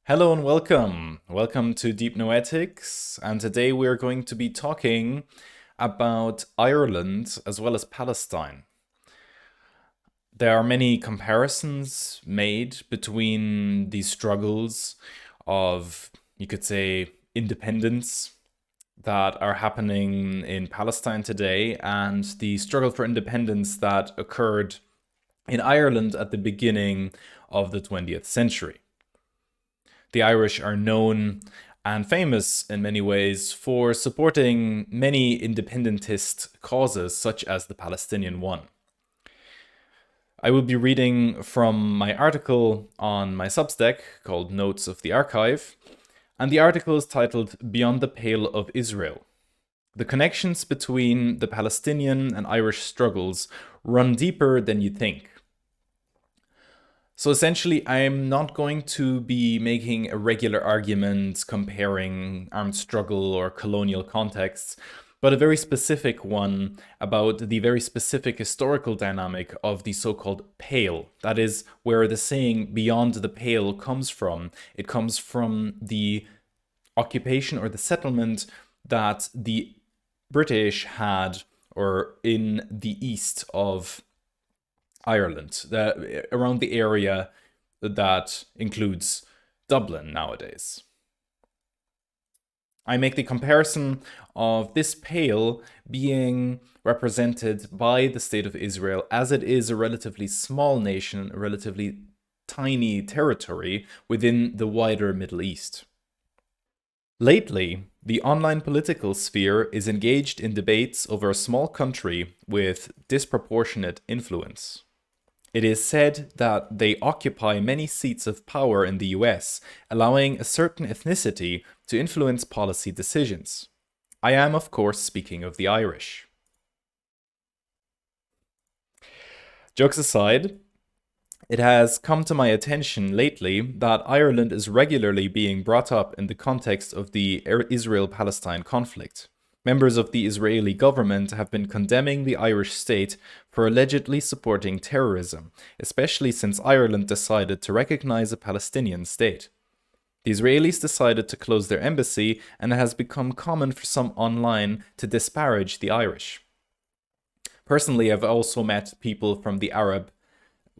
Hello and welcome. Welcome to Deep Noetics. And today we're going to be talking about Ireland as well as Palestine. There are many comparisons made between these struggles of, you could say, independence that are happening in Palestine today and the struggle for independence that occurred in Ireland at the beginning of the 20th century. The Irish are known and famous in many ways for supporting many independentist causes, such as the Palestinian one. I will be reading from my article on my Substack called Notes of the Archive, and the article is titled Beyond the Pale of Israel. The connections between the Palestinian and Irish struggles run deeper than you think. So essentially, I'm not going to be making a regular argument comparing armed struggle or colonial contexts, but a very specific one about the very specific historical dynamic of the so-called Pale. That is where the saying beyond the Pale comes from. It comes from the occupation or the settlement that the British had or in the east of Ireland, around the area that includes Dublin nowadays. I make the comparison of this Pale being represented by the State of Israel as it is a relatively small nation, a relatively tiny territory within the wider Middle East. Lately, the online political sphere is engaged in debates over a small country with disproportionate influence. It is said that they occupy many seats of power in the US, allowing a certain ethnicity to influence policy decisions. I am, of course, speaking of the Irish. Jokes aside, it has come to my attention lately that Ireland is regularly being brought up in the context of the Israel-Palestine conflict. Members of the Israeli government have been condemning the Irish state for allegedly supporting terrorism, especially since Ireland decided to recognize a Palestinian state. The Israelis decided to close their embassy, and it has become common for some online to disparage the Irish. Personally, I've also met people from the Arab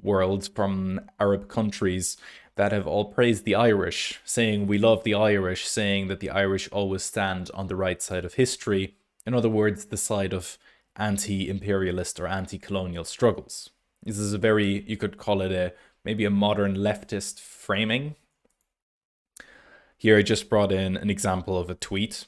world, from Arab countries, that have all praised the Irish, saying we love the Irish, saying that the Irish always stand on the right side of history. In other words, the side of anti-imperialist or anti-colonial struggles. This is a very, you could call it maybe a modern leftist framing. Here I just brought in an example of a tweet,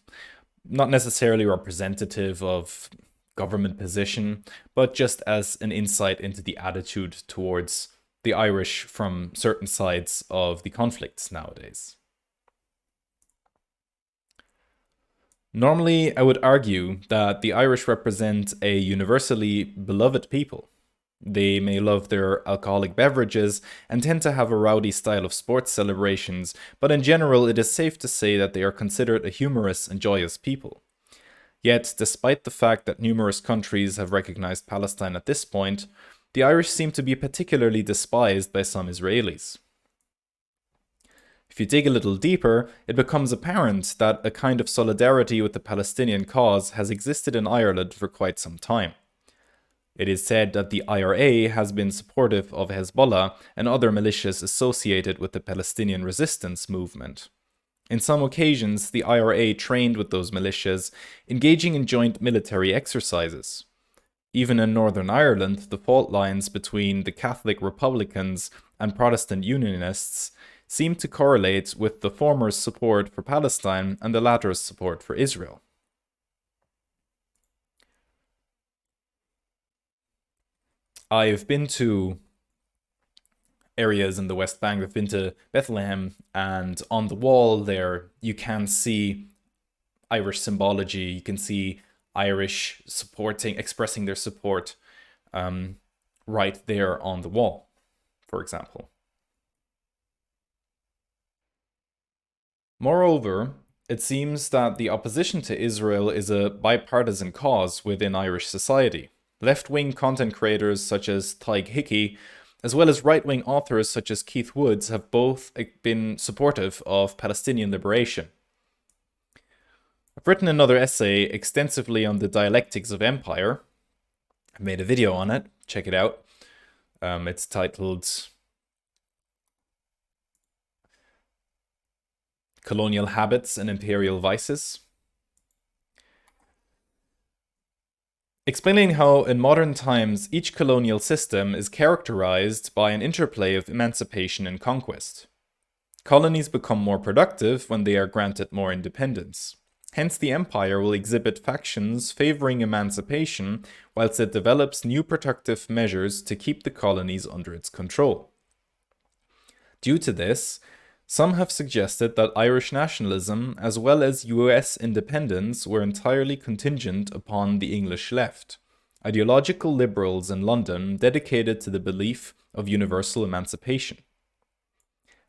not necessarily representative of government position, but just as an insight into the attitude towards the Irish from certain sides of the conflicts nowadays. Normally, I would argue that the Irish represent a universally beloved people. They may love their alcoholic beverages and tend to have a rowdy style of sports celebrations, but in general, it is safe to say that they are considered a humorous and joyous people. Yet, despite the fact that numerous countries have recognized Palestine at this point, the Irish seem to be particularly despised by some Israelis. If you dig a little deeper, it becomes apparent that a kind of solidarity with the Palestinian cause has existed in Ireland for quite some time. It is said that the IRA has been supportive of Hezbollah and other militias associated with the Palestinian resistance movement. In some occasions, the IRA trained with those militias, engaging in joint military exercises. Even in Northern Ireland, the fault lines between the Catholic Republicans and Protestant Unionists seem to correlate with the former's support for Palestine and the latter's support for Israel. I've been to areas in the West Bank, I've been to Bethlehem, and on the wall there you can see Irish symbology, you can see Irish expressing their support right there on the wall, for example. Moreover, it seems that the opposition to Israel is a bipartisan cause within Irish society. Left-wing content creators such as Tyg Hickey as well as right-wing authors such as Keith Woods, have both been supportive of Palestinian liberation. I've written another essay extensively on the dialectics of empire. I've made a video on it. Check it out. It's titled Colonial Habits and Imperial Vices. Explaining how in modern times each colonial system is characterized by an interplay of emancipation and conquest. Colonies become more productive when they are granted more independence. Hence, the empire will exhibit factions favoring emancipation whilst it develops new protective measures to keep the colonies under its control. Due to this, some have suggested that Irish nationalism as well as US independence were entirely contingent upon the English left, ideological liberals in London dedicated to the belief of universal emancipation.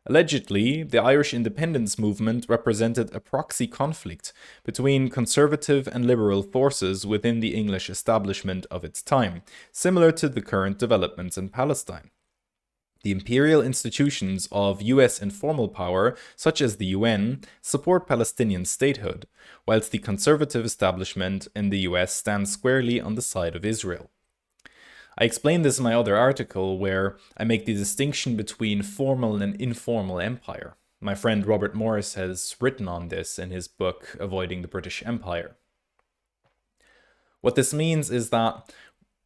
Allegedly, the Irish independence movement represented a proxy conflict between conservative and liberal forces within the English establishment of its time, similar to the current developments in Palestine. The imperial institutions of US informal power, such as the UN, support Palestinian statehood, whilst the conservative establishment in the US stands squarely on the side of Israel. I explain this in my other article where I make the distinction between formal and informal empire. My friend Robert Morris has written on this in his book, Avoiding the British Empire. What this means is that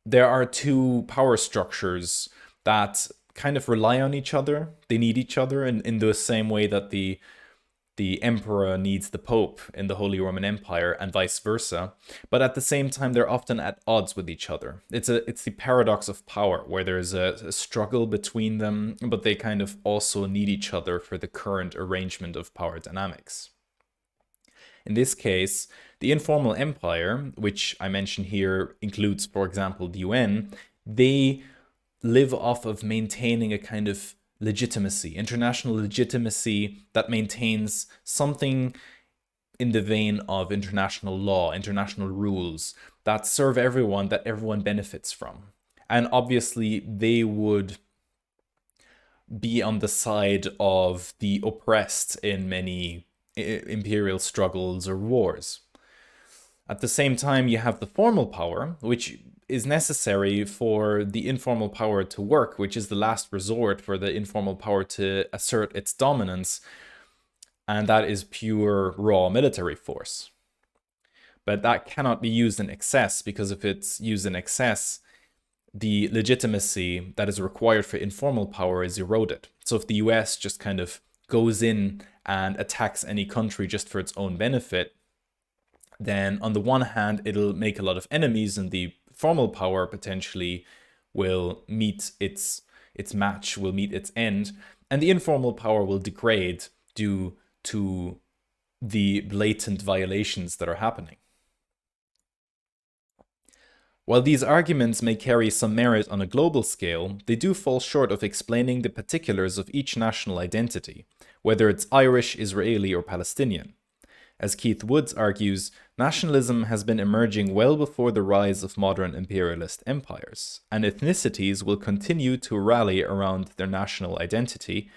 there are two power structures that kind of rely on each other. They need each other in the same way that the emperor needs the pope in the Holy Roman Empire and vice versa. But at the same time, they're often at odds with each other. It's the paradox of power, where there's a struggle between them, but they kind of also need each other for the current arrangement of power dynamics. In this case, the informal empire, which I mention here includes, for example, the UN, they live off of maintaining a kind of legitimacy, international legitimacy that maintains something in the vein of international law, international rules that serve everyone, that everyone benefits from. And obviously, they would be on the side of the oppressed in many imperial struggles or wars. At the same time, you have the formal power, which is necessary for the informal power to work, which is the last resort for the informal power to assert its dominance, and that is pure raw military force. But that cannot be used in excess, because if it's used in excess, the legitimacy that is required for informal power is eroded. So if the US just kind of goes in and attacks any country just for its own benefit, then on the one hand, it'll make a lot of enemies, and the formal power potentially will meet its match, will meet its end, and the informal power will degrade due to the blatant violations that are happening. While these arguments may carry some merit on a global scale, they do fall short of explaining the particulars of each national identity, whether it's Irish, Israeli, or Palestinian. As Keith Woods argues, nationalism has been emerging well before the rise of modern imperialist empires, and ethnicities will continue to rally around their national identity,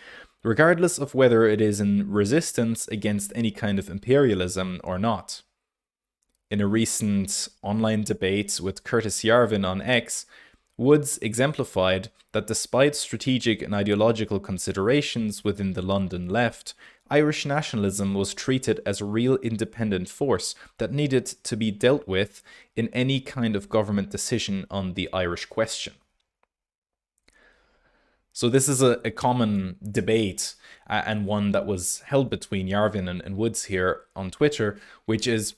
regardless of whether it is in resistance against any kind of imperialism or not. In a recent online debate with Curtis Yarvin on X, Woods exemplified that despite strategic and ideological considerations within the London left, Irish nationalism was treated as a real independent force that needed to be dealt with in any kind of government decision on the Irish question. So this is a common debate and one that was held between Yarvin and Woods here on Twitter, which is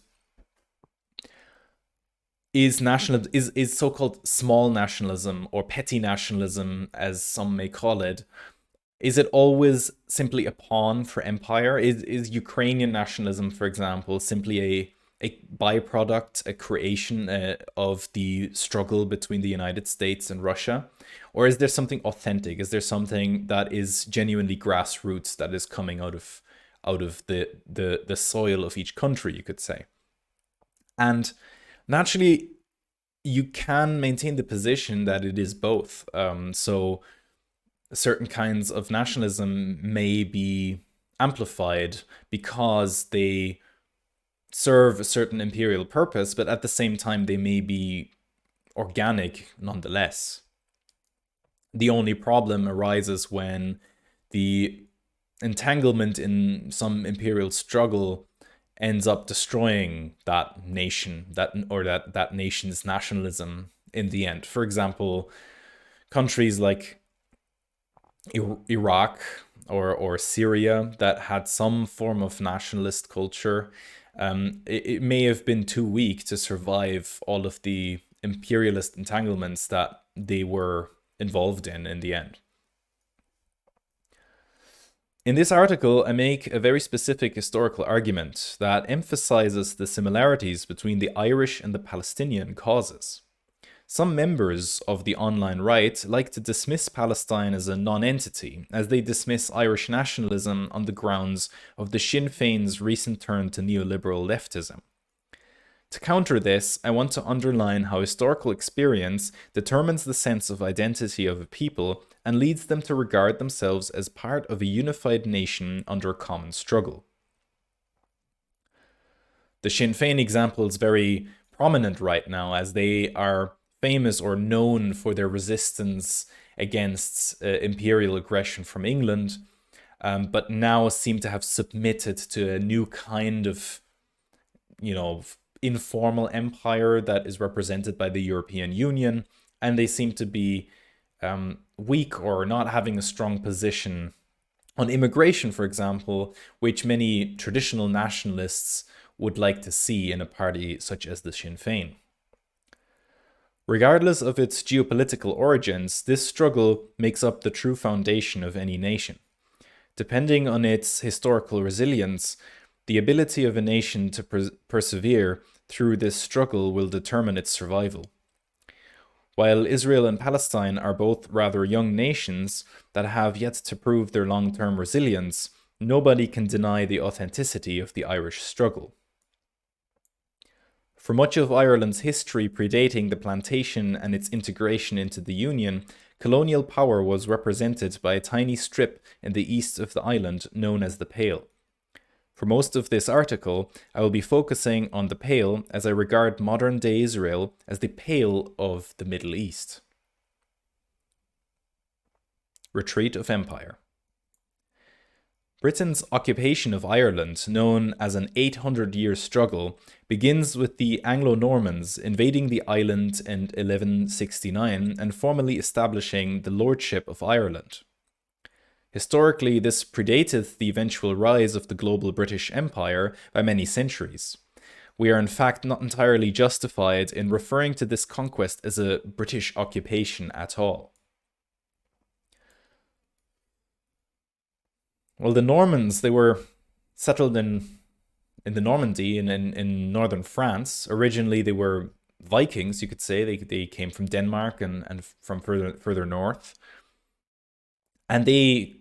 so-called small nationalism or petty nationalism, as some may call it, is it always simply a pawn for empire? Is Ukrainian nationalism, for example, simply a byproduct, a creation of the struggle between the United States and Russia? Or is there something authentic? Is there something that is genuinely grassroots, that is coming out of the soil of each country, you could say? And naturally, you can maintain the position that it is both. So certain kinds of nationalism may be amplified because they serve a certain imperial purpose, but at the same time, they may be organic nonetheless. The only problem arises when the entanglement in some imperial struggle ends up destroying that nation, that nation's nationalism in the end. For example, countries like Iraq or Syria that had some form of nationalist culture, it may have been too weak to survive all of the imperialist entanglements that they were involved in the end. In this article, I make a very specific historical argument that emphasizes the similarities between the Irish and the Palestinian causes. Some members of the online right like to dismiss Palestine as a non-entity, as they dismiss Irish nationalism on the grounds of the Sinn Féin's recent turn to neoliberal leftism. To counter this, I want to underline how historical experience determines the sense of identity of a people and leads them to regard themselves as part of a unified nation under a common struggle. The Sinn Féin example is very prominent right now, as they are famous or known for their resistance against imperial aggression from England, but now seem to have submitted to a new kind of, informal empire that is represented by the European Union, and they seem to be weak or not having a strong position on immigration, for example, which many traditional nationalists would like to see in a party such as the Sinn Féin. Regardless of its geopolitical origins, this struggle makes up the true foundation of any nation. Depending on its historical resilience, the ability of a nation to persevere through this struggle will determine its survival. While Israel and Palestine are both rather young nations that have yet to prove their long-term resilience, nobody can deny the authenticity of the Irish struggle. For much of Ireland's history predating the plantation and its integration into the Union, colonial power was represented by a tiny strip in the east of the island known as the Pale. For most of this article, I will be focusing on the Pale as I regard modern-day Israel as the Pale of the Middle East. Retreat of Empire. Britain's occupation of Ireland, known as an 800-year struggle, begins with the Anglo-Normans invading the island in 1169 and formally establishing the Lordship of Ireland. Historically, this predated the eventual rise of the global British Empire by many centuries. We are in fact not entirely justified in referring to this conquest as a British occupation at all. Well, the Normans, they were settled in the Normandy in northern France. Originally, they were Vikings, you could say. They came from Denmark and from further north. And they,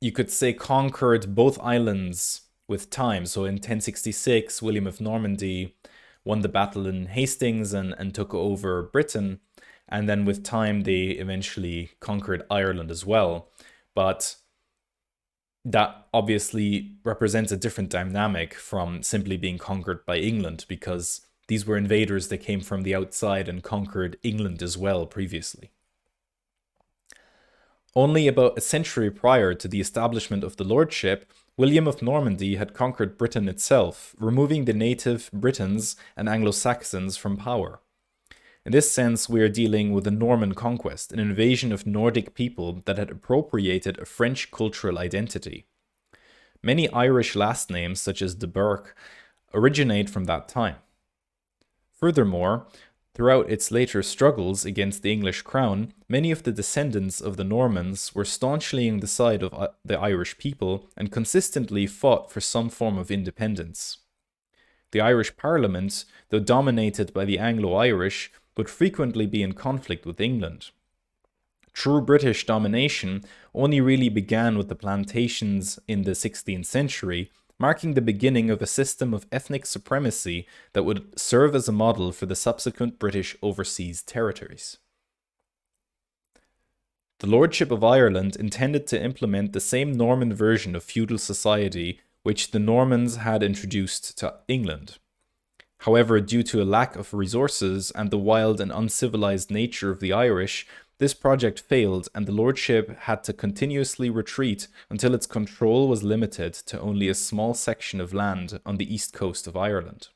you could say, conquered both islands with time. So in 1066, William of Normandy won the battle in Hastings and took over Britain. And then with time, they eventually conquered Ireland as well. But that obviously represents a different dynamic from simply being conquered by England, because these were invaders that came from the outside and conquered England as well previously. Only about a century prior to the establishment of the lordship, William of Normandy had conquered Britain itself, removing the native Britons and Anglo-Saxons from power. In this sense, we are dealing with a Norman conquest, an invasion of Nordic people that had appropriated a French cultural identity. Many Irish last names, such as de Burgh, originate from that time. Furthermore, throughout its later struggles against the English crown, many of the descendants of the Normans were staunchly on the side of the Irish people and consistently fought for some form of independence. The Irish Parliament, though dominated by the Anglo-Irish, would frequently be in conflict with England. True British domination only really began with the plantations in the 16th century, marking the beginning of a system of ethnic supremacy that would serve as a model for the subsequent British overseas territories. The Lordship of Ireland intended to implement the same Norman version of feudal society which the Normans had introduced to England. However, due to a lack of resources and the wild and uncivilized nature of the Irish, this project failed and the lordship had to continuously retreat until its control was limited to only a small section of land on the east coast of Ireland.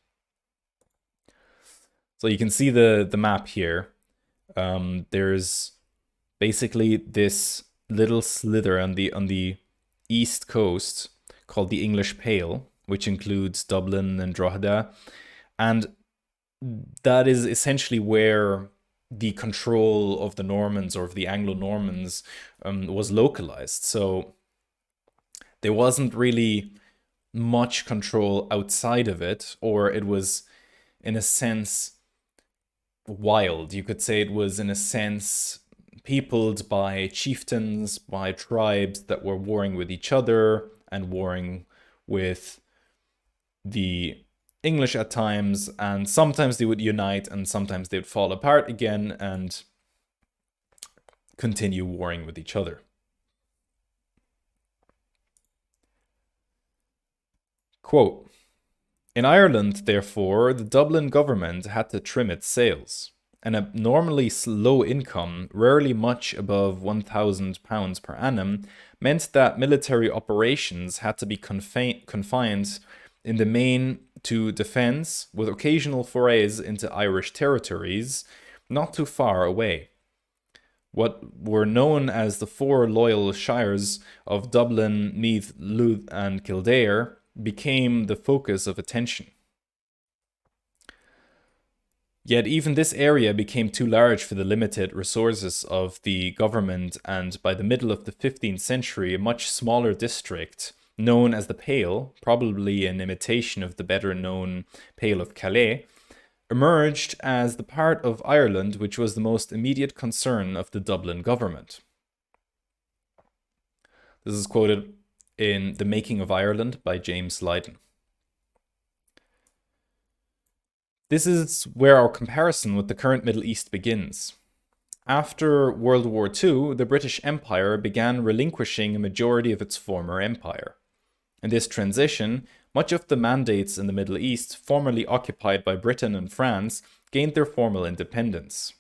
So you can see the map here. There's basically this little slither on the east coast called the English Pale, which includes Dublin and Drogheda. And that is essentially where the control of the Normans or of the Anglo-Normans was localized. So there wasn't really much control outside of it, or it was, in a sense, wild. You could say it was, in a sense, peopled by chieftains, by tribes that were warring with each other and warring with the English at times, and sometimes they would unite and sometimes they would fall apart again and continue warring with each other. Quote, "In Ireland, therefore, the Dublin government had to trim its sails. An abnormally low income, rarely much above £1,000 per annum, meant that military operations had to be confined in the main to defense, with occasional forays into Irish territories not too far away. What were known as the four loyal shires of Dublin, Meath, Louth, and Kildare became the focus of attention. Yet even this area became too large for the limited resources of the government, and by the middle of the 15th century, a much smaller district, known as the Pale, probably an imitation of the better-known Pale of Calais, emerged as the part of Ireland which was the most immediate concern of the Dublin government." This is quoted in The Making of Ireland by James Lydon. This is where our comparison with the current Middle East begins. After World War II, the British Empire began relinquishing a majority of its former empire. In this transition, much of the mandates in the Middle East, formerly occupied by Britain and France, gained their formal independence.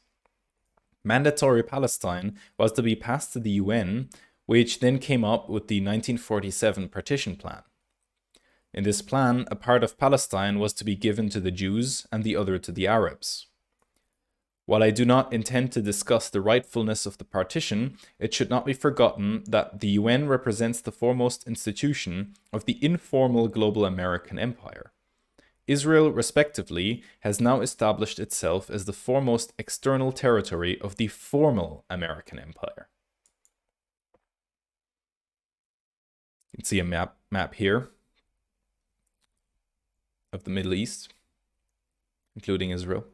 Mandatory Palestine was to be passed to the UN, which then came up with the 1947 Partition Plan. In this plan, a part of Palestine was to be given to the Jews and the other to the Arabs. While I do not intend to discuss the rightfulness of the partition, it should not be forgotten that the UN represents the foremost institution of the informal global American empire. Israel, respectively, has now established itself as the foremost external territory of the formal American empire. You can see a map here of the Middle East, including Israel.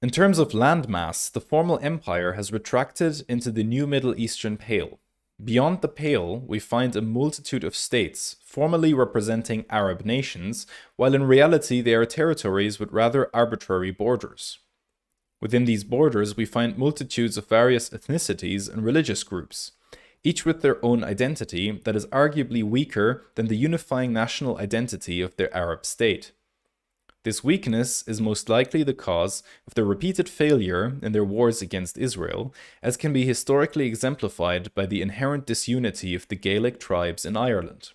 In terms of landmass, the formal empire has retracted into the new Middle Eastern Pale. Beyond the Pale, we find a multitude of states, formally representing Arab nations, while in reality they are territories with rather arbitrary borders. Within these borders, we find multitudes of various ethnicities and religious groups, each with their own identity that is arguably weaker than the unifying national identity of their Arab state. This weakness is most likely the cause of their repeated failure in their wars against Israel, as can be historically exemplified by the inherent disunity of the Gaelic tribes in Ireland.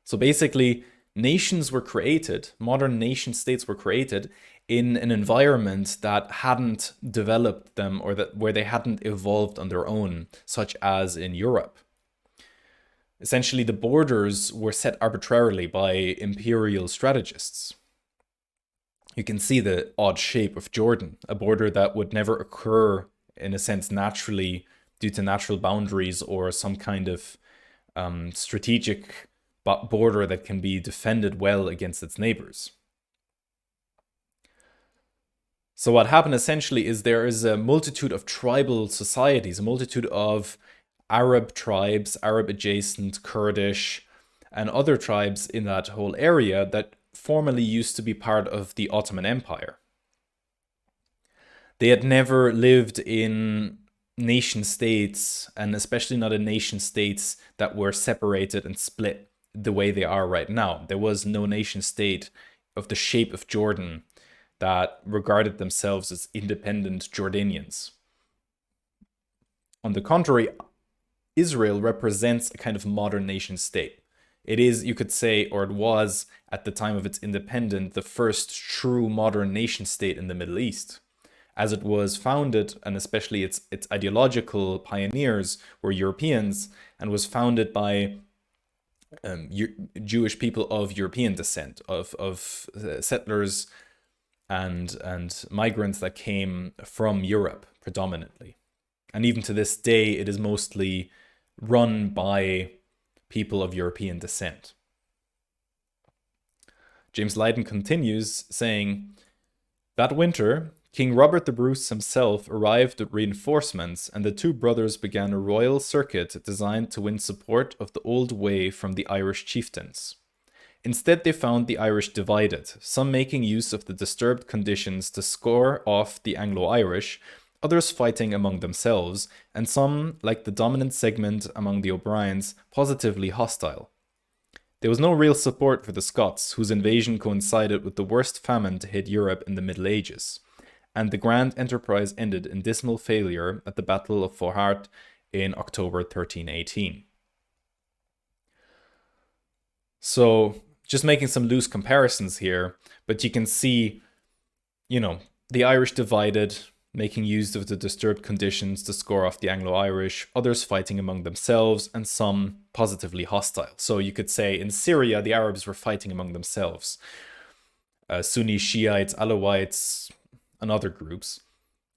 So basically, nations were created, modern nation states were created in an environment that hadn't developed them or where they hadn't evolved on their own, such as in Europe. Essentially, the borders were set arbitrarily by imperial strategists. You can see the odd shape of Jordan, a border that would never occur, in a sense, naturally due to natural boundaries or some kind of strategic border that can be defended well against its neighbors. So what happened essentially is there is a multitude of tribal societies, a multitude of Arab tribes, Arab adjacent, Kurdish, and other tribes in that whole area that formerly used to be part of the Ottoman Empire. They had never lived in nation states, and especially not in nation states that were separated and split the way they are right now. There was no nation state of the shape of Jordan that regarded themselves as independent Jordanians. On the contrary, Israel represents a kind of modern nation state. It is, you could say, or it was at the time of its independence, the first true modern nation state in the Middle East, as it was founded, and especially its ideological pioneers were Europeans, and was founded by Jewish people of European descent, of settlers and migrants that came from Europe predominantly. And even to this day, it is mostly run by people of European descent. James Lydon continues, saying, that winter, King Robert the Bruce himself arrived with reinforcements, and the two brothers began a royal circuit designed to win support of the old way from the Irish chieftains. Instead, they found the Irish divided, some making use of the disturbed conditions to score off the Anglo-Irish, others fighting among themselves, and some, like the dominant segment among the O'Briens, positively hostile. There was no real support for the Scots, whose invasion coincided with the worst famine to hit Europe in the Middle Ages, and the grand enterprise ended in dismal failure at the Battle of Faughart in October 1318. So, just making some loose comparisons here, but you can see, the Irish divided, making use of the disturbed conditions to score off the Anglo-Irish, others fighting among themselves, and some positively hostile. So you could say in Syria, the Arabs were fighting among themselves. Sunni Shiites, Alawites, and other groups.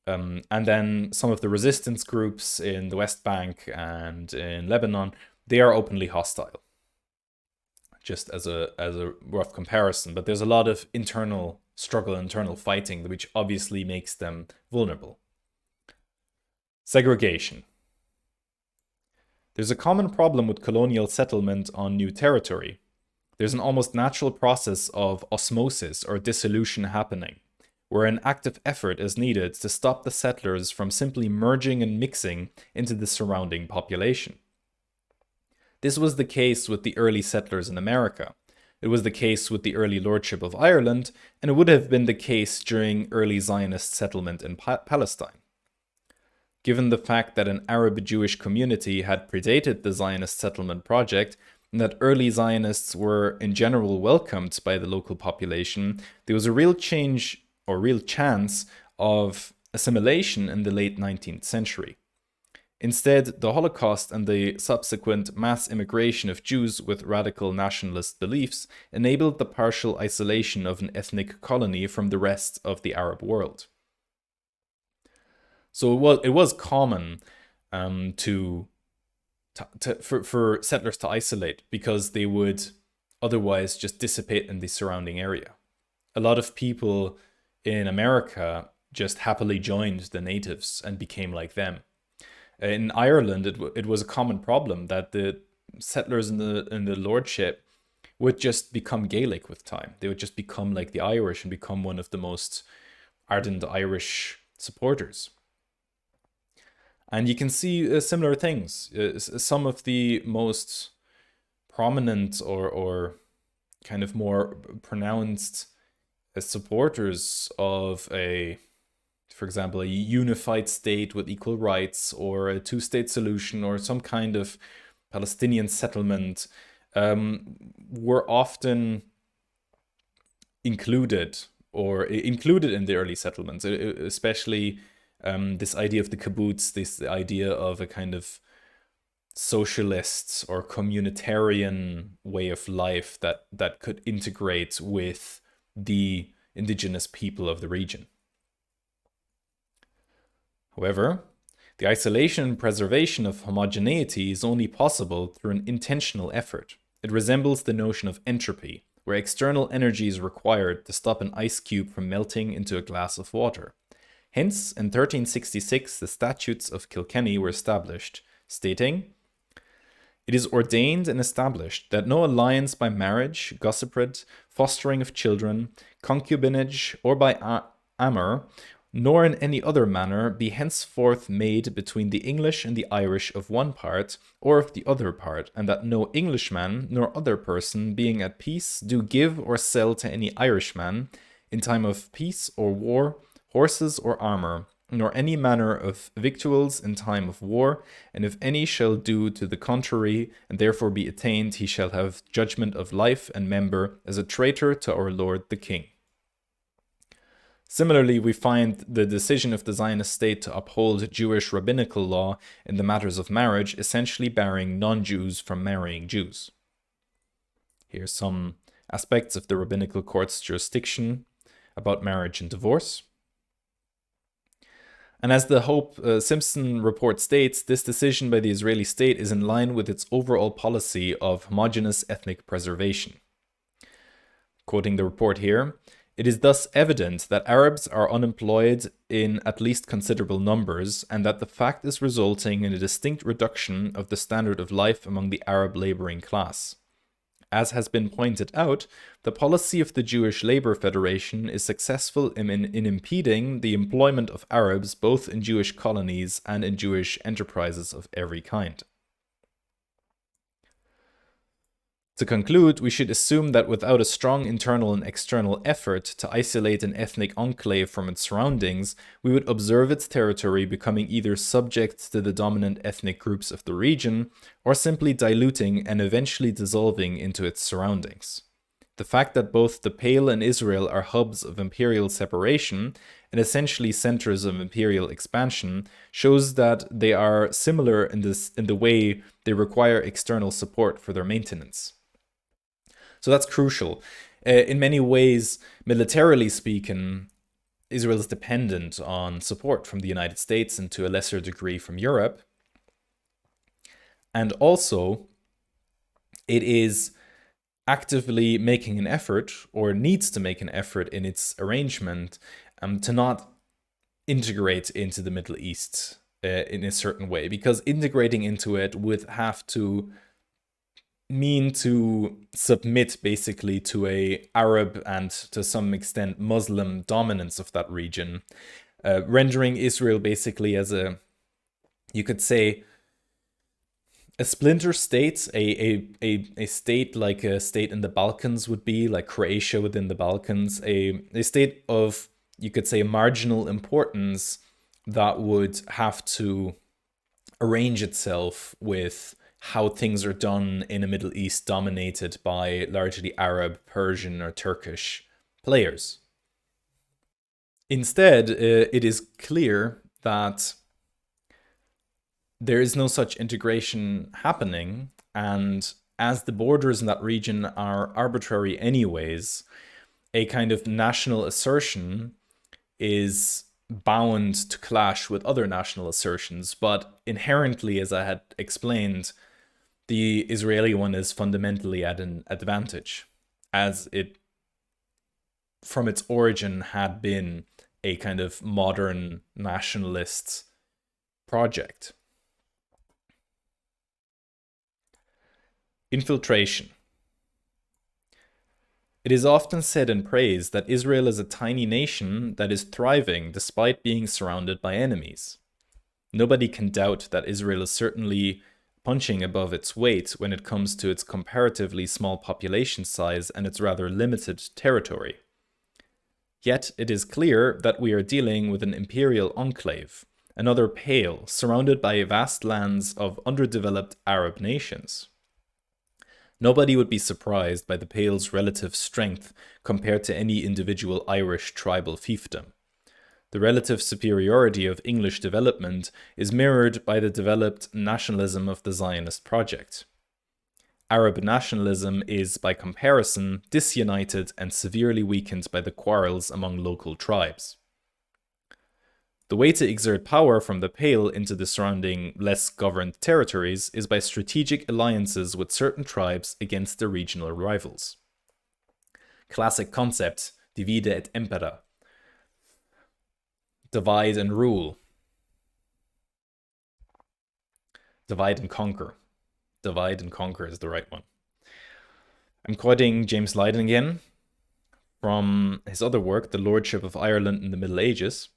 And then some of the resistance groups in the West Bank and in Lebanon, they are openly hostile. Just as a rough comparison, but there's a lot of internal struggle, internal fighting, which obviously makes them vulnerable. Segregation. There's a common problem with colonial settlement on new territory. There's an almost natural process of osmosis or dissolution happening, where an active effort is needed to stop the settlers from simply merging and mixing into the surrounding population. This was the case with the early settlers in America. It was the case with the early lordship of Ireland, and it would have been the case during early Zionist settlement in Palestine. Given the fact that an Arab-Jewish community had predated the Zionist settlement project, and that early Zionists were in general welcomed by the local population, there was a real chance of assimilation in the late 19th century. Instead, the Holocaust and the subsequent mass immigration of Jews with radical nationalist beliefs enabled the partial isolation of an ethnic colony from the rest of the Arab world. So it was common for settlers to isolate because they would otherwise just dissipate in the surrounding area. A lot of people in America just happily joined the natives and became like them. In Ireland, it was a common problem that the settlers in the lordship would just become Gaelic with time. They would just become like the Irish and become one of the most ardent Irish supporters. And you can see similar things. Some of the most prominent or kind of more pronounced supporters of for example, a unified state with equal rights, or a two-state solution, or some kind of Palestinian settlement, were often included in the early settlements, especially this idea of the kibbutz, this idea of a kind of socialist or communitarian way of life that could integrate with the indigenous people of the region. However, the isolation and preservation of homogeneity is only possible through an intentional effort. It resembles the notion of entropy, where external energy is required to stop an ice cube from melting into a glass of water. Hence, in 1366, the Statutes of Kilkenny were established, stating, "It is ordained and established that no alliance by marriage, gossipred, fostering of children, concubinage, or by amour, nor in any other manner be henceforth made between the English and the Irish of one part, or of the other part, and that no Englishman nor other person being at peace do give or sell to any Irishman, in time of peace or war, horses or armour, nor any manner of victuals in time of war, and if any shall do to the contrary, and therefore be attainted, he shall have judgment of life and member as a traitor to our Lord the King. Similarly, we find the decision of the Zionist state to uphold Jewish rabbinical law in the matters of marriage essentially barring non-Jews from marrying Jews. Here's some aspects of the rabbinical court's jurisdiction about marriage and divorce. And as the Hope Simpson report states, this decision by the Israeli state is in line with its overall policy of homogeneous ethnic preservation. Quoting the report here, it is thus evident that Arabs are unemployed in at least considerable numbers, and that the fact is resulting in a distinct reduction of the standard of life among the Arab laboring class. As has been pointed out, the policy of the Jewish Labor Federation is successful in impeding the employment of Arabs both in Jewish colonies and in Jewish enterprises of every kind. To conclude, we should assume that without a strong internal and external effort to isolate an ethnic enclave from its surroundings, we would observe its territory becoming either subject to the dominant ethnic groups of the region, or simply diluting and eventually dissolving into its surroundings. The fact that both the Pale and Israel are hubs of imperial separation and essentially centers of imperial expansion shows that they are similar in the way they require external support for their maintenance. So that's crucial. In many ways, militarily speaking, Israel is dependent on support from the United States and to a lesser degree from Europe. And also, it is actively making an effort, or needs to make an effort in its arrangement, to not integrate into the Middle East in a certain way, because integrating into it would have to mean to submit basically to a Arab and to some extent Muslim dominance of that region, rendering Israel basically as you could say, a splinter state, a state like a state in the Balkans would be, like Croatia within the Balkans, a state of, you could say, marginal importance that would have to arrange itself with how things are done in a Middle East dominated by largely Arab, Persian, or Turkish players. Instead, it is clear that there is no such integration happening, and as the borders in that region are arbitrary anyways, a kind of national assertion is bound to clash with other national assertions, but inherently, as I had explained, the Israeli one is fundamentally at an advantage, as it, from its origin, had been a kind of modern nationalist project. Infiltration. It is often said in praise that Israel is a tiny nation that is thriving despite being surrounded by enemies. Nobody can doubt that Israel is certainly punching above its weight when it comes to its comparatively small population size and its rather limited territory. Yet it is clear that we are dealing with an imperial enclave, another Pale, surrounded by vast lands of underdeveloped Arab nations. Nobody would be surprised by the Pale's relative strength compared to any individual Irish tribal fiefdom. The relative superiority of English development is mirrored by the developed nationalism of the Zionist project. Arab nationalism is, by comparison, disunited and severely weakened by the quarrels among local tribes. The way to exert power from the Pale into the surrounding, less governed territories is by strategic alliances with certain tribes against their regional rivals. Classic concept, divide et impera. Divide and rule. Divide and conquer. Divide and conquer is the right one. I'm quoting James Lydon again from his other work, The Lordship of Ireland in the Middle Ages.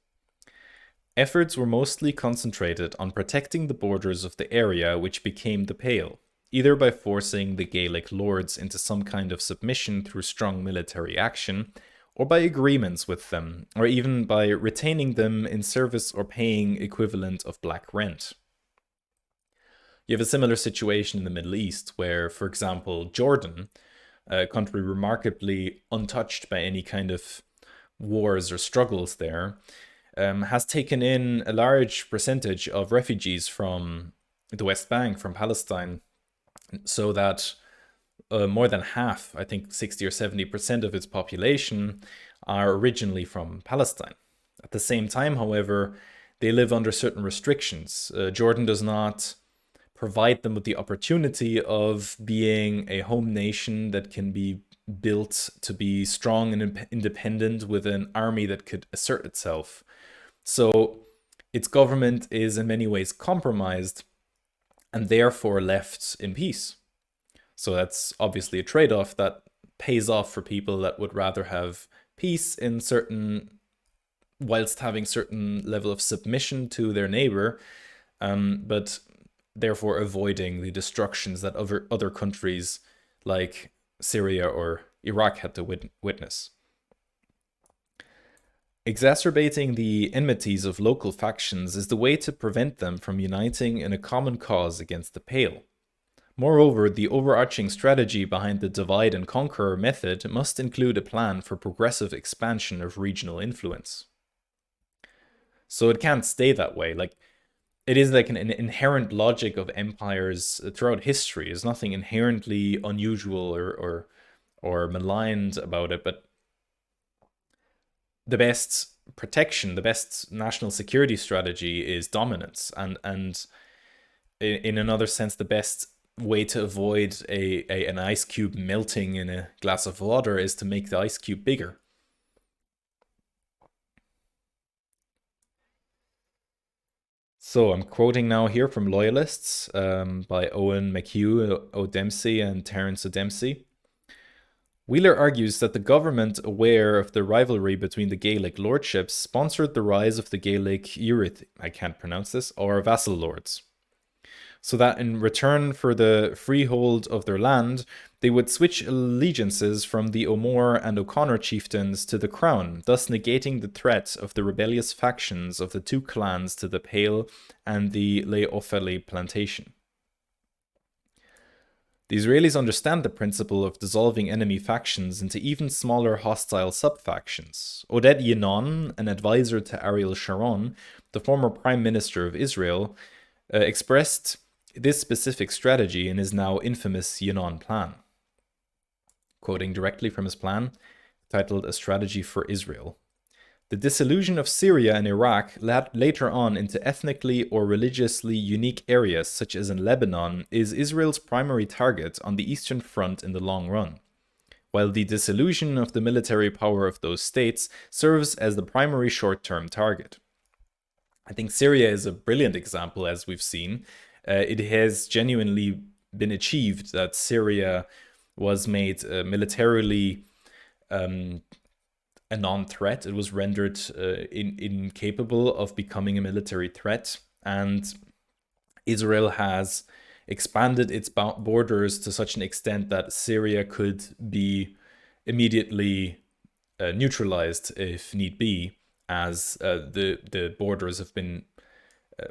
Efforts were mostly concentrated on protecting the borders of the area which became the Pale, either by forcing the Gaelic lords into some kind of submission through strong military action, or by agreements with them, or even by retaining them in service or paying equivalent of black rent. You have a similar situation in the Middle East, where, for example, Jordan, a country remarkably untouched by any kind of wars or struggles there, has taken in a large percentage of refugees from the West Bank, from Palestine, so that more than half, I think 60 or 70% of its population are originally from Palestine. At the same time, however, they live under certain restrictions. Jordan does not provide them with the opportunity of being a home nation that can be built to be strong and independent with an army that could assert itself. So its government is in many ways compromised and therefore left in peace. So that's obviously a trade-off that pays off for people that would rather have peace in certain, whilst having certain level of submission to their neighbor, but therefore avoiding the destructions that other countries like Syria or Iraq had to witness. Exacerbating the enmities of local factions is the way to prevent them from uniting in a common cause against the Pale. Moreover, the overarching strategy behind the divide and conquer method must include a plan for progressive expansion of regional influence. So it can't stay that way. Like, it is like an inherent logic of empires throughout history. There's nothing inherently unusual or maligned about it, but the best protection, the best national security strategy is dominance, and in another sense, the best way to avoid an ice cube melting in a glass of water is to make the ice cube bigger. So I'm quoting now here from Loyalists by Owen McHugh O'Dempsey and Terence O'Dempsey. Wheeler argues that the government, aware of the rivalry between the Gaelic lordships, sponsored the rise of the Gaelic I can't pronounce this, or vassal lords, so that in return for the freehold of their land, they would switch allegiances from the O'More and O'Connor chieftains to the crown, thus negating the threat of the rebellious factions of the two clans to the Pale and the Le Offaly plantation. The Israelis understand the principle of dissolving enemy factions into even smaller hostile sub-factions. Oded Yinon, an advisor to Ariel Sharon, the former prime minister of Israel, expressed this specific strategy in his now infamous Yinon plan. Quoting directly from his plan, titled A Strategy for Israel. The disillusion of Syria and Iraq led later on into ethnically or religiously unique areas, such as in Lebanon, is Israel's primary target on the Eastern Front in the long run, while the dissolution of the military power of those states serves as the primary short-term target. I think Syria is a brilliant example, as we've seen. It has genuinely been achieved that Syria was made militarily a non-threat. It was rendered incapable of becoming a military threat, and Israel has expanded its borders to such an extent that Syria could be immediately neutralized if need be, as the borders have been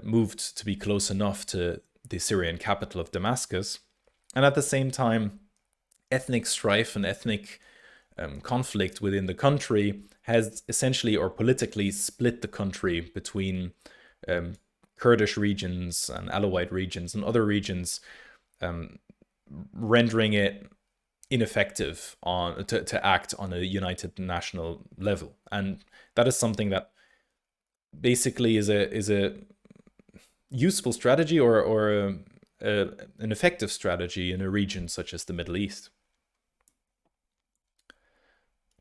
moved to be close enough to the Syrian capital of Damascus. And at the same time, ethnic strife and ethnic conflict within the country has essentially or politically split the country between Kurdish regions and Alawite regions and other regions, rendering it ineffective to act on a united national level. And that is something that basically is a useful strategy or an effective strategy in a region such as the Middle East.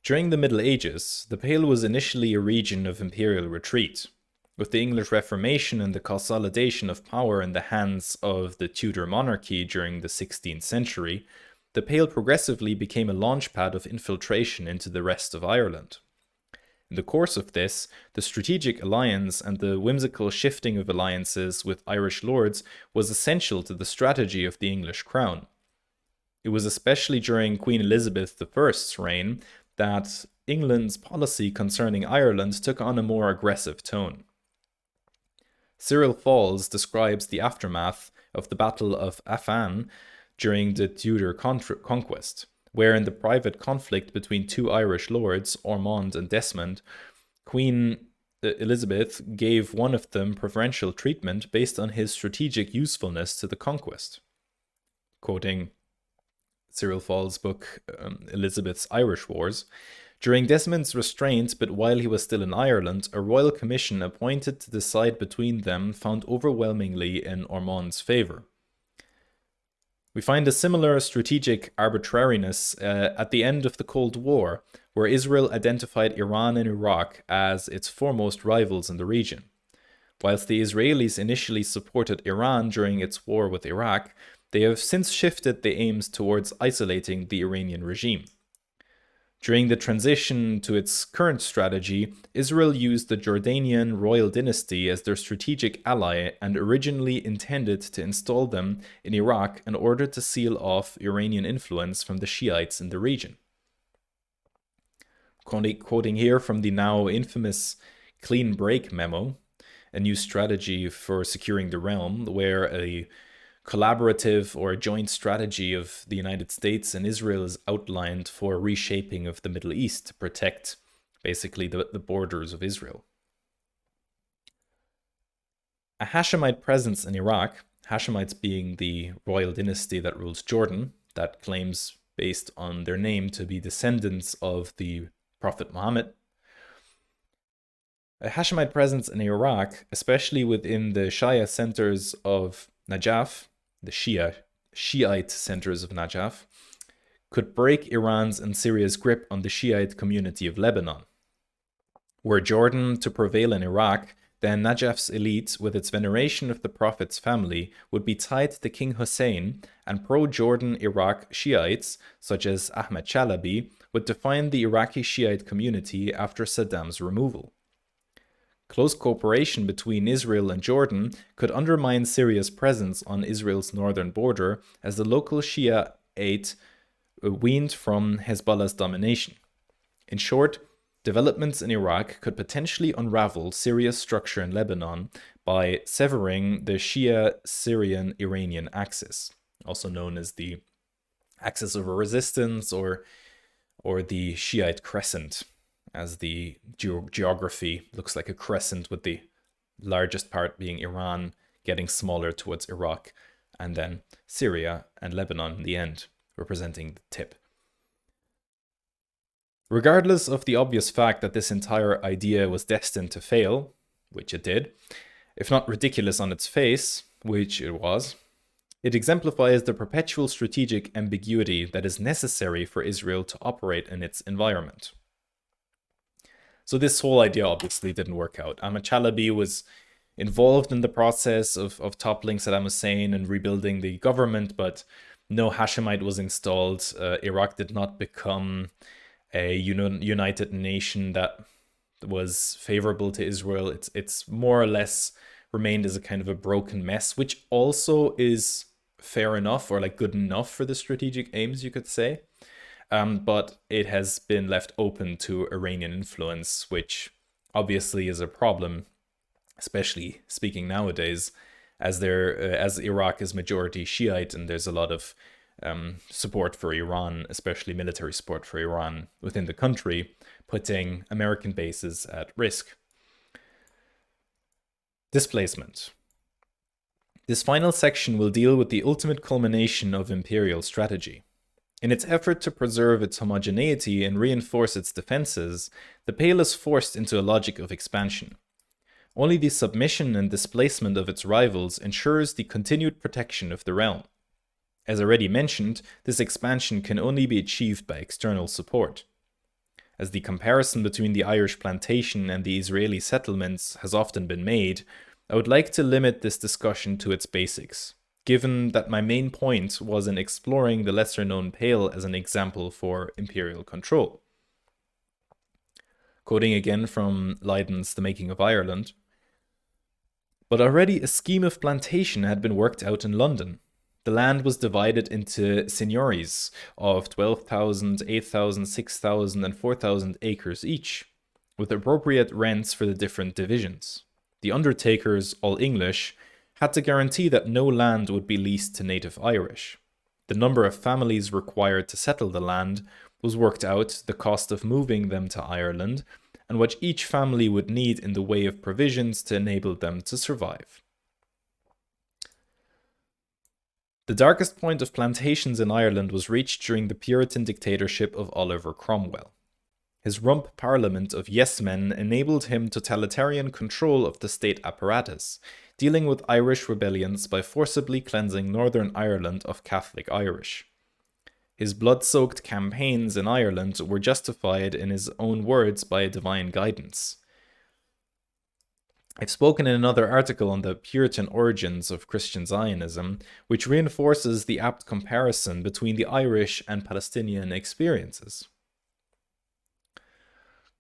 During the Middle Ages, the Pale was initially a region of imperial retreat. With the English Reformation and the consolidation of power in the hands of the Tudor monarchy during the 16th century, the Pale progressively became a launchpad of infiltration into the rest of Ireland. In the course of this, the strategic alliance and the whimsical shifting of alliances with Irish lords was essential to the strategy of the English crown. It was especially during Queen Elizabeth I's reign that England's policy concerning Ireland took on a more aggressive tone. Cyril Falls describes the aftermath of the Battle of Affan during the Tudor conquest, where in the private conflict between two Irish lords, Ormond and Desmond, Queen Elizabeth gave one of them preferential treatment based on his strategic usefulness to the conquest. Quoting Cyril Fall's book, Elizabeth's Irish Wars, during Desmond's restraint, but while he was still in Ireland, a royal commission appointed to decide between them found overwhelmingly in Ormond's favour. We find a similar strategic arbitrariness at the end of the Cold War, where Israel identified Iran and Iraq as its foremost rivals in the region. Whilst the Israelis initially supported Iran during its war with Iraq, they have since shifted the aims towards isolating the Iranian regime. During the transition to its current strategy, Israel used the Jordanian royal dynasty as their strategic ally and originally intended to install them in Iraq in order to seal off Iranian influence from the Shiites in the region. Quoting here from the now infamous Clean Break memo, a new strategy for securing the realm, where a collaborative or joint strategy of the United States and Israel is outlined for reshaping of the Middle East to protect basically the borders of Israel. A Hashemite presence in Iraq, Hashemites being the royal dynasty that rules Jordan, that claims based on their name to be descendants of the Prophet Muhammad. A Hashemite presence in Iraq, especially within the Shia centers of Najaf, the Shiite centers of Najaf, could break Iran's and Syria's grip on the Shiite community of Lebanon. Were Jordan to prevail in Iraq, then Najaf's elite, with its veneration of the Prophet's family, would be tied to King Hussein, and pro-Jordan Iraq Shiites, such as Ahmed Chalabi, would define the Iraqi Shiite community after Saddam's removal. Close cooperation between Israel and Jordan could undermine Syria's presence on Israel's northern border as the local Shiite weaned from Hezbollah's domination. In short, developments in Iraq could potentially unravel Syria's structure in Lebanon by severing the Shia-Syrian-Iranian axis, also known as the axis of resistance or the Shiite crescent, as the geography looks like a crescent with the largest part being Iran, getting smaller towards Iraq, and then Syria and Lebanon in the end, representing the tip. Regardless of the obvious fact that this entire idea was destined to fail, which it did, if not ridiculous on its face, which it was, it exemplifies the perpetual strategic ambiguity that is necessary for Israel to operate in its environment. So this whole idea obviously didn't work out. Ahmed Chalabi was involved in the process of toppling Saddam Hussein and rebuilding the government, but no Hashemite was installed. Iraq did not become a united nation that was favorable to Israel. It's more or less remained as a kind of a broken mess, which also is fair enough, or like good enough for the strategic aims, you could say. But it has been left open to Iranian influence, which obviously is a problem, especially speaking nowadays, as Iraq is majority Shiite and there's a lot of support for Iran, especially military support for Iran within the country, putting American bases at risk. Displacement. This final section will deal with the ultimate culmination of imperial strategy. In its effort to preserve its homogeneity and reinforce its defenses, the Pale is forced into a logic of expansion. Only the submission and displacement of its rivals ensures the continued protection of the realm. As already mentioned, this expansion can only be achieved by external support. As the comparison between the Irish plantation and the Israeli settlements has often been made, I would like to limit this discussion to its basics, given that my main point was in exploring the lesser-known Pale as an example for imperial control. Quoting again from Leyden's The Making of Ireland. But already a scheme of plantation had been worked out in London. The land was divided into seigneuries of 12,000, 8,000, 6,000, and 4,000 acres each, with appropriate rents for the different divisions. The undertakers, all English, had to guarantee that no land would be leased to native Irish. The number of families required to settle the land was worked out, the cost of moving them to Ireland, and what each family would need in the way of provisions to enable them to survive. The darkest point of plantations in Ireland was reached during the Puritan dictatorship of Oliver Cromwell. His rump parliament of yes-men enabled him totalitarian control of the state apparatus, dealing with Irish rebellions by forcibly cleansing Northern Ireland of Catholic Irish. His blood-soaked campaigns in Ireland were justified in his own words by divine guidance. I've spoken in another article on the Puritan origins of Christian Zionism, which reinforces the apt comparison between the Irish and Palestinian experiences.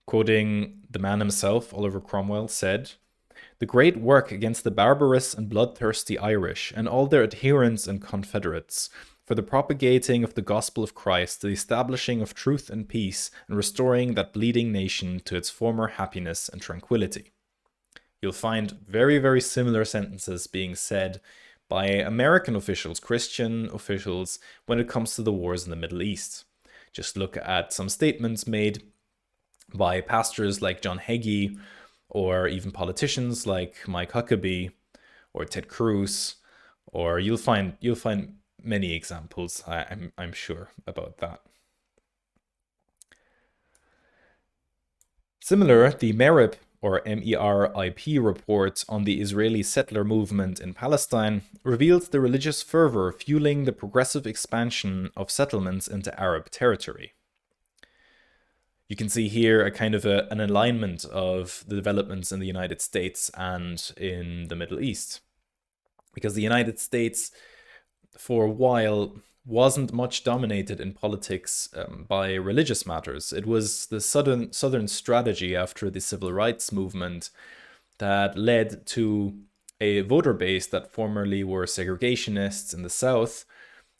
Quoting the man himself, Oliver Cromwell said, "The great work against the barbarous and bloodthirsty Irish and all their adherents and confederates, for the propagating of the gospel of Christ, the establishing of truth and peace, and restoring that bleeding nation to its former happiness and tranquility." You'll find very, very similar sentences being said by American officials, Christian officials, when it comes to the wars in the Middle East. Just look at some statements made by pastors like John Hagee, or even politicians like Mike Huckabee or Ted Cruz, or you'll find many examples, I'm sure, about that. Similar, the MERIP, or MERIP report on the Israeli settler movement in Palestine revealed the religious fervor fueling the progressive expansion of settlements into Arab territory. You can see here a kind of an alignment of the developments in the United States and in the Middle East. Because the United States, for a while, wasn't much dominated in politics by religious matters. It was the Southern strategy after the Civil Rights Movement that led to a voter base that formerly were segregationists in the South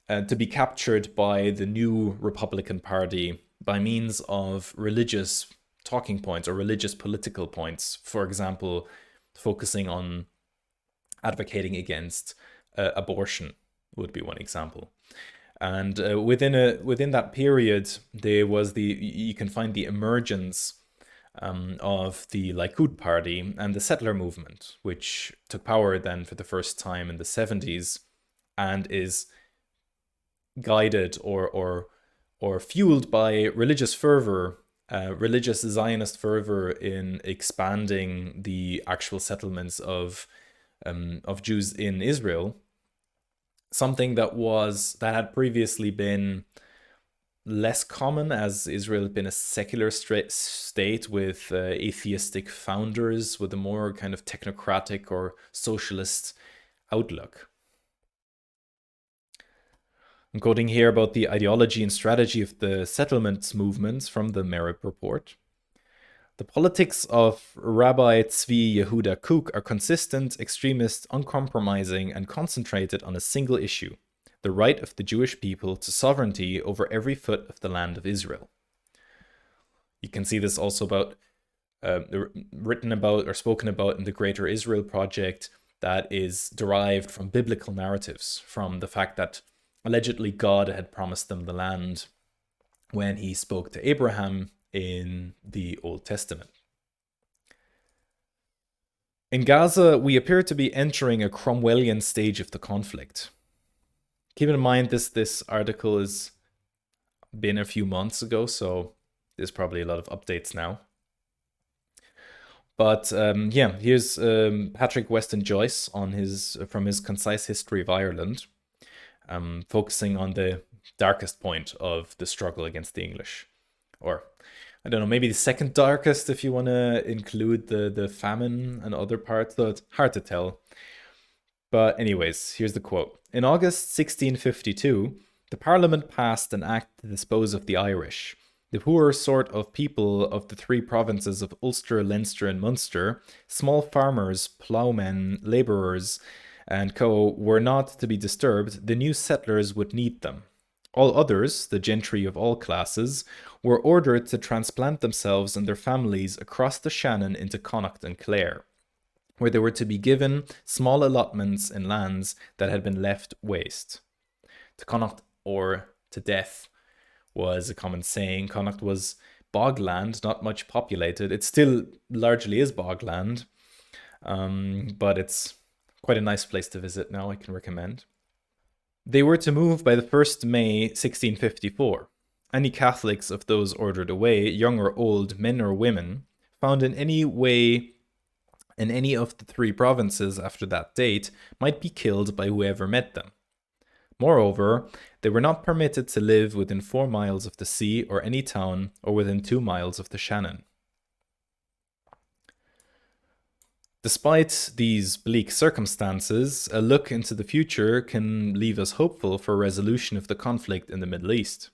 to be captured by the new Republican Party by means of religious talking points or religious political points. For example, focusing on advocating against abortion would be one example. And within that period, you can find the emergence of the Likud party and the settler movement, which took power then for the first time in the 70s and is guided or fueled by religious fervor, religious Zionist fervor in expanding the actual settlements of Jews in Israel. Something that had previously been less common, as Israel had been a secular state with atheistic founders with a more kind of technocratic or socialist outlook. I'm quoting here about the ideology and strategy of the settlements movements from the MERIP report. The politics of Rabbi Tzvi Yehuda Kook are consistent, extremist, uncompromising, and concentrated on a single issue, the right of the Jewish people to sovereignty over every foot of the land of Israel. You can see this also written about or spoken about in the Greater Israel Project, that is derived from biblical narratives, from the fact that allegedly God had promised them the land when he spoke to Abraham in the Old Testament. In Gaza, we appear to be entering a Cromwellian stage of the conflict. Keep in mind this article has been a few months ago, so there's probably a lot of updates now. But here's Patrick Weston Joyce from his Concise History of Ireland, focusing on the darkest point of the struggle against the English. Or, I don't know, maybe the second darkest if you want to include the famine and other parts, though it's hard to tell. But anyways, here's the quote. In August 1652, the Parliament passed an act to dispose of the Irish, The poorer sort of people of the three provinces of Ulster, Leinster, and Munster, small farmers, ploughmen, labourers, and co., were not to be disturbed. The new settlers would need them. All others, the gentry of all classes, were ordered to transplant themselves and their families across the Shannon into Connacht and Clare, where they were to be given small allotments in lands that had been left waste. To Connacht or to death was a common saying. Connacht was bogland, not much populated. It still largely is bogland, but it's quite a nice place to visit now, I can recommend. They were to move by the 1st May 1654. Any Catholics of those ordered away, young or old, men or women, found in any way in any of the three provinces after that date, might be killed by whoever met them. Moreover, they were not permitted to live within 4 miles of the sea or any town, or within 2 miles of the Shannon. Despite these bleak circumstances, a look into the future can leave us hopeful for a resolution of the conflict in the Middle East.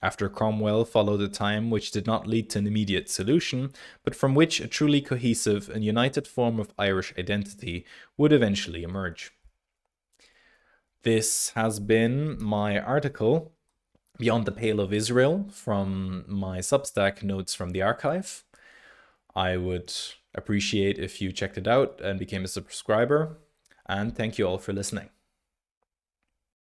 After Cromwell followed a time which did not lead to an immediate solution, but from which a truly cohesive and united form of Irish identity would eventually emerge. This has been my article, Beyond the Pale of Israel, from my Substack Notes from the Archive. I would appreciate if you checked it out and became a subscriber, and thank you all for listening.